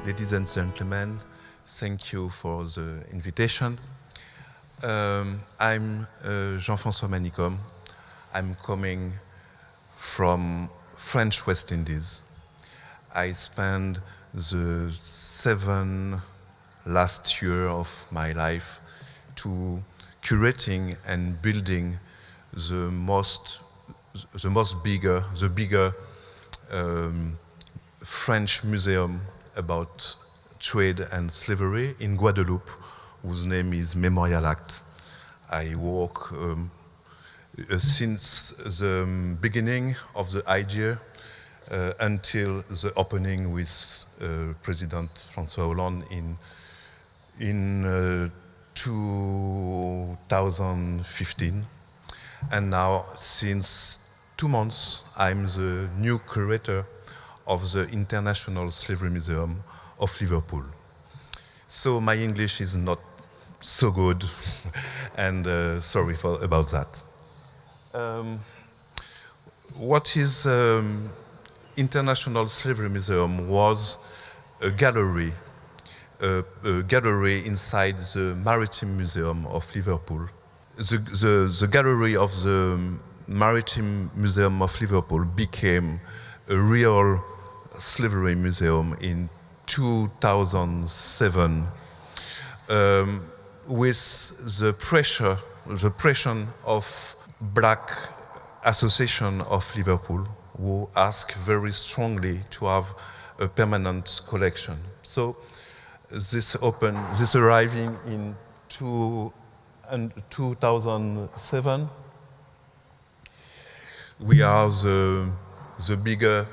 Ladies and gentlemen, thank you for the invitation. I'm Jean-Francois Maricom. I'm coming from French West Indies. I spent the 7 last year of my life to curating and building the bigger French museum about trade and slavery in Guadeloupe, whose name is Memorial Act. I work since the beginning of the idea until the opening with President Francois Hollande in 2015. And now, since 2 months, I'm the new curator of the International Slavery Museum of Liverpool. So my English is not so good, and sorry about that. What is International Slavery Museum was a gallery inside the Maritime Museum of Liverpool. The gallery of the Maritime Museum of Liverpool became a real slavery museum in 2007 with the pressure of Black Association of Liverpool, who asked very strongly to have a permanent collection. So this arriving in 2007, we are the bigger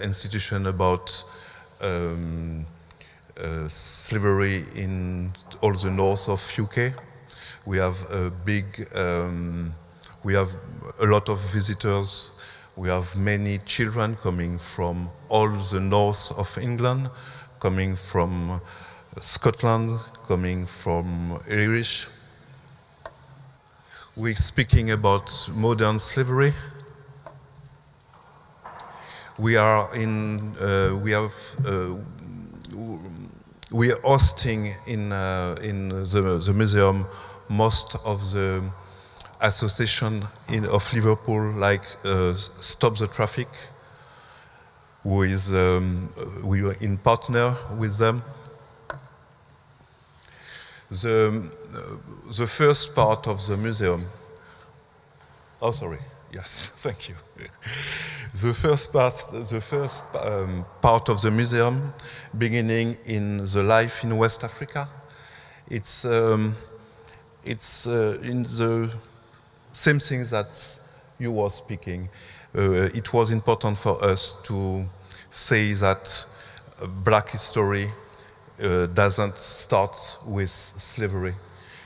institution about slavery in all the north of UK. We have we have a lot of visitors. We have many children coming from all the north of England, coming from Scotland, coming from Irish. We're speaking about modern slavery. We are hosting in the museum most of the association of Liverpool, like Stop the Traffic, who is we are in partner with them. The first part of the museum. Oh, sorry. Yes, thank you. The first part of the museum, beginning in the life in West Africa, it's in the same thing that you were speaking. It was important for us to say that Black history doesn't start with slavery.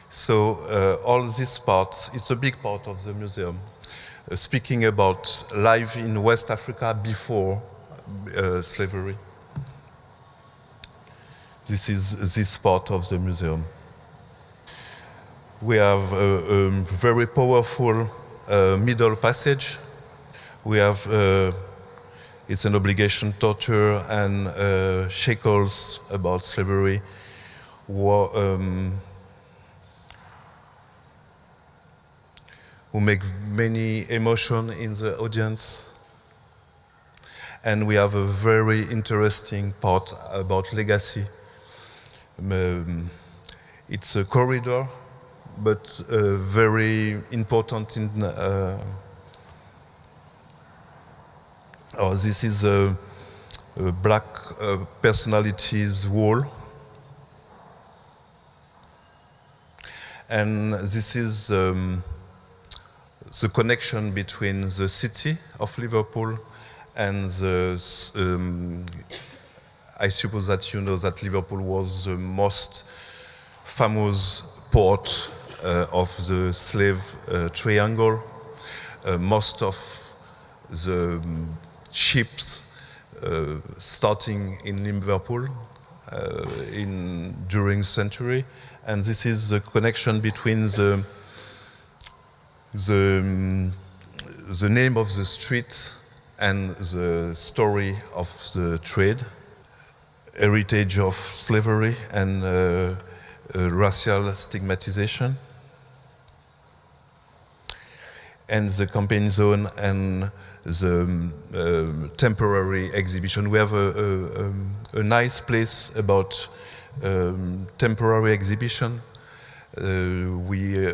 So all this part, it's a big part of the museum. Speaking about life in West Africa before slavery. This is this part of the museum. We have a very powerful middle passage. We have, it's an obligation, torture and shackles about slavery. Who make many emotion in the audience. And we have a very interesting part about legacy. It's a corridor, but very important in this is a Black personalities wall. And this is the connection between the city of Liverpool and I suppose that you know that Liverpool was the most famous port of the slave triangle. Most of the ships starting in Liverpool during century, and this is the connection between the name of the street and the story of the trade. heritage of slavery and racial stigmatization, and the campaign zone and the temporary exhibition. We have a nice place about temporary exhibition. We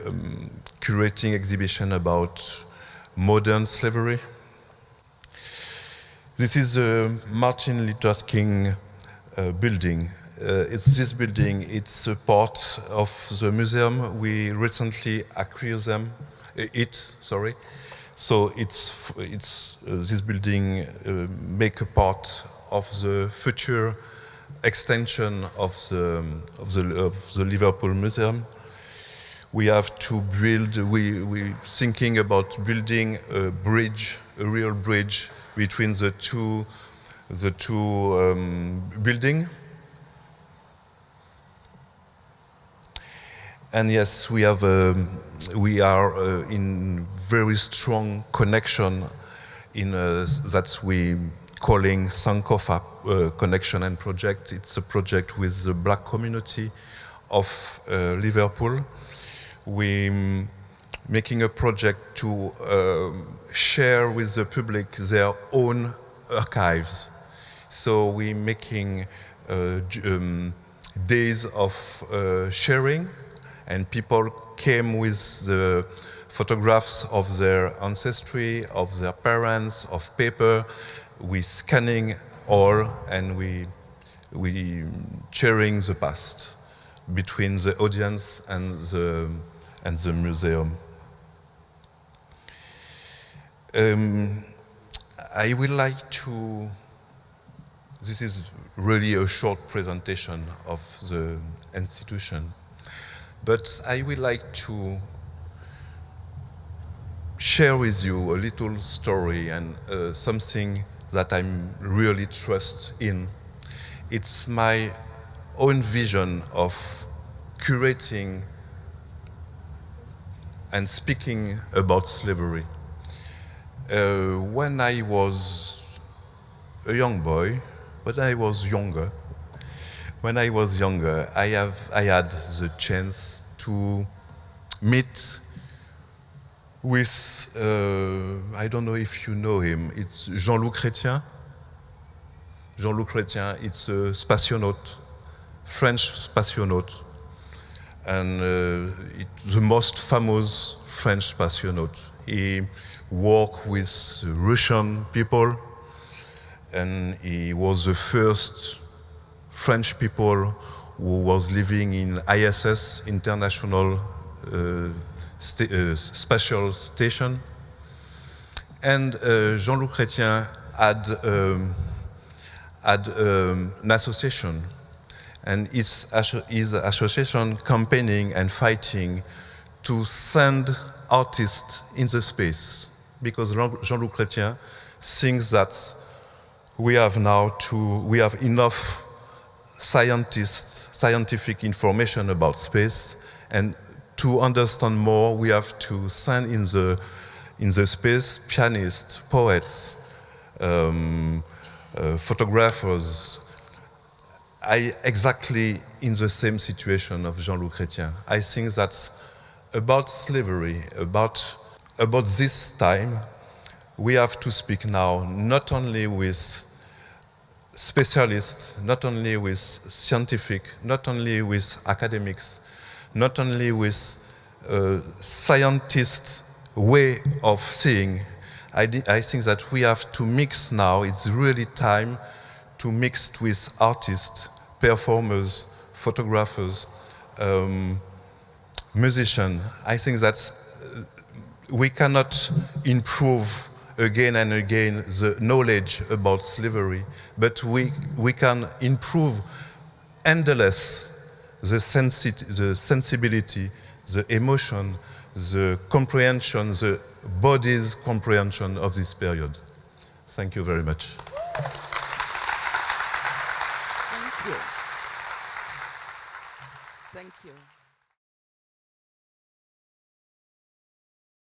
curating exhibition about modern slavery. This is the Martin Luther King building. It's this building. It's a part of the museum. We recently acquired it. So it's this building make a part of the future extension of the Liverpool Museum. We have to build. We thinking about building a bridge, a real bridge between the two building. And yes, we are in very strong connection in that we calling Sankofa connection and project. It's a project with the Black community of Liverpool. We making a project to share with the public their own archives. So we making days of sharing, and people came with the photographs of their ancestry, of their parents, of paper. We scanning all, and we sharing the past between the audience and the museum. I would like to. This is really a short presentation of the institution, but I would like to share with you a little story and something that I'm really trust in. It's my own vision of curating and speaking about slavery. When I was a young boy, but I was younger. When I was younger, I had the chance to meet with, I don't know if you know him, it's Jean-Luc Chrétien. Jean-Luc Chrétien, it's a spationaute, French spationaute, and the most famous French spationaute. He worked with Russian people, and he was the first French people who was living in ISS, International Spatial Station. And Jean-Luc Chrétien had an association, and his association campaigning and fighting to send artists in the space, because Jean-Luc Chrétien thinks that we have enough scientific information about space, and to understand more, we have to send in the space pianists, poets, photographers. Exactly in the same situation of Jean-Luc Chrétien. I think that about slavery, about this time, we have to speak now not only with specialists, not only with scientific, not only with academics, not only with scientist way of seeing. I think that we have to mix now. It's really time to mix with artists, performers, photographers, musicians. I think that we cannot improve again and again the knowledge about slavery, but we can improve endless the sensibility, the emotion, the comprehension, the body's comprehension of this period. Thank you very much.